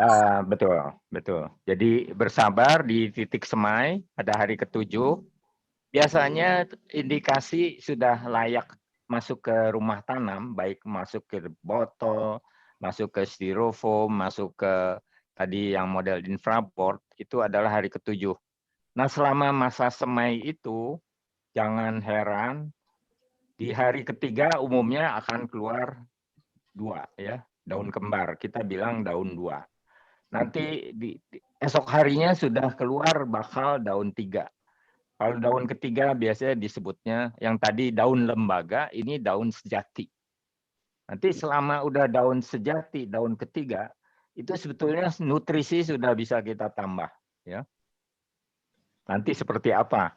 betul. Jadi bersabar di titik semai pada hari ke-7. Biasanya indikasi sudah layak masuk ke rumah tanam, baik masuk ke botol, masuk ke styrofoam, masuk ke tadi yang model infraboard, itu adalah hari ke-7. Nah, selama masa semai itu, jangan heran, di hari ke-3 umumnya akan keluar 2 ya, daun kembar. Kita bilang daun 2. Nanti esok harinya sudah keluar bakal daun 3. Kalau daun ketiga biasanya disebutnya yang tadi daun lembaga, ini daun sejati. Nanti selama udah daun sejati, daun ketiga, itu sebetulnya nutrisi sudah bisa kita tambah. Ya. Nanti seperti apa?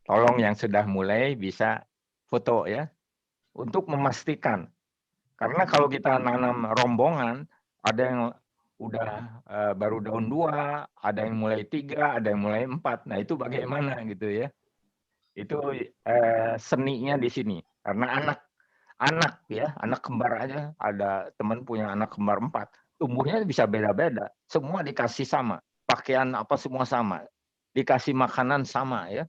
Tolong yang sudah mulai bisa foto ya, untuk memastikan. Karena kalau kita nanam rombongan, ada yang udah baru daun 2, ada yang mulai 3, ada yang mulai 4. Nah itu bagaimana gitu ya? Itu seninya di sini. Karena anak kembar aja, ada teman punya anak kembar 4, tumbuhnya bisa beda-beda. Semua dikasih sama, pakaian apa semua sama, dikasih makanan sama ya.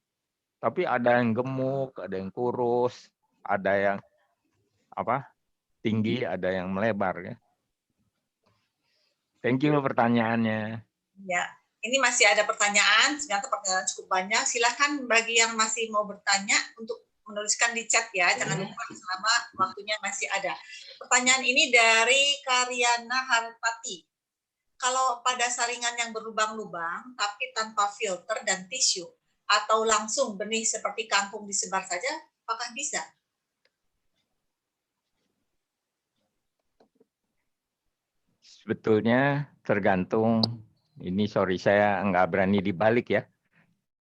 Tapi ada yang gemuk, ada yang kurus, ada yang tinggi, ada yang melebar ya. Thank you pertanyaannya. Ya, ini masih ada pertanyaan, ternyata pertanyaan cukup banyak. Silakan bagi yang masih mau bertanya untuk menuliskan di chat ya, jangan lupa selama waktunya masih ada. Pertanyaan ini dari Karyana Harpati. kalau pada saringan yang berlubang-lubang tapi tanpa filter dan tisu, atau langsung benih seperti kangkung disebar saja, apakah bisa? Sebetulnya tergantung, ini sorry saya nggak berani dibalik ya.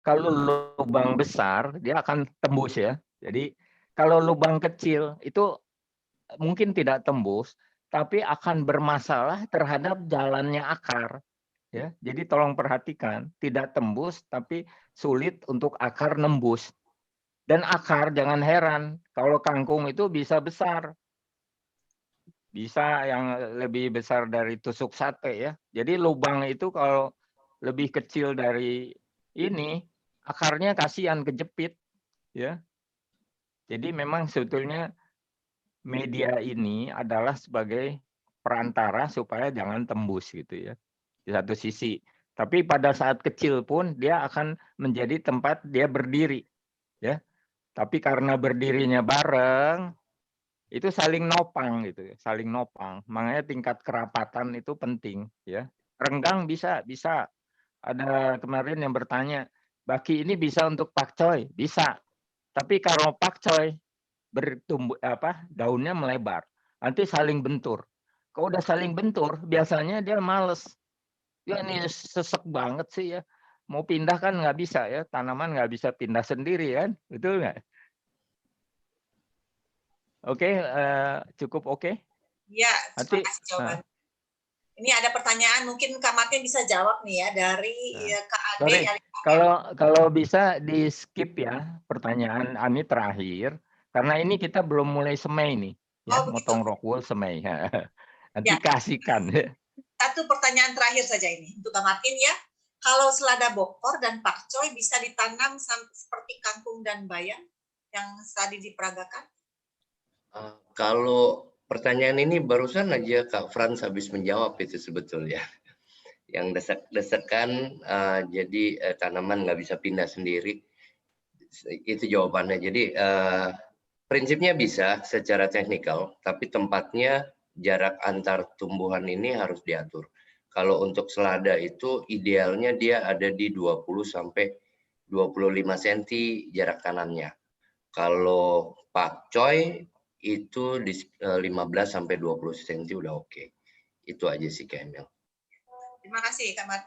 Kalau lubang besar dia akan tembus ya. Jadi kalau lubang kecil itu mungkin tidak tembus, tapi akan bermasalah terhadap jalannya akar. Ya, jadi tolong perhatikan, tidak tembus tapi sulit untuk akar nembus. Dan akar jangan heran, kalau kangkung itu bisa besar. Bisa yang lebih besar dari tusuk sate ya. Jadi lubang itu kalau lebih kecil dari ini, akarnya kasihan kejepit ya. Jadi memang sebetulnya media ini adalah sebagai perantara supaya jangan tembus gitu ya. Di satu sisi. Tapi pada saat kecil pun dia akan menjadi tempat dia berdiri ya. Tapi karena berdirinya bareng itu saling nopang gitu ya, saling nopang. Makanya tingkat kerapatan itu penting ya. Renggang bisa. Ada kemarin yang bertanya, baki ini bisa untuk pakcoy? Bisa. Tapi kalau pakcoy bertumbuh daunnya melebar, nanti saling bentur. Kalau udah saling bentur, biasanya dia males. Ya ini sesek banget sih ya. Mau pindah kan nggak bisa ya, tanaman nggak bisa pindah sendiri kan, betul nggak? Oke, cukup oke. Ya, terima Nanti kasih jawabannya. Ini ada pertanyaan, mungkin Kak Martin bisa jawab nih ya, dari Kak Ade. sorry, kalau bisa di skip ya pertanyaan Ani terakhir, karena ini kita belum mulai semai nih, ya Oh, begitu. motong rockwool semai. Nanti Ya. kasihkan. Satu pertanyaan terakhir saja ini untuk Kak Martin ya. Kalau selada bokor dan pakcoy bisa ditanam seperti kangkung dan bayam yang tadi diperagakan? Kalau pertanyaan ini barusan aja Kak Frans habis menjawab itu sebetulnya. Yang desak-desakan jadi tanaman nggak bisa pindah sendiri. Itu jawabannya. Jadi prinsipnya bisa secara teknikal, tapi tempatnya jarak antar tumbuhan ini harus diatur. Kalau untuk selada itu idealnya dia ada di 20 sampai 25 cm jarak tanamnya. Kalau pakcoy itu di 15 sampai 20 cm udah oke. Itu aja sih Kak Emil. Terima kasih Kak Martin.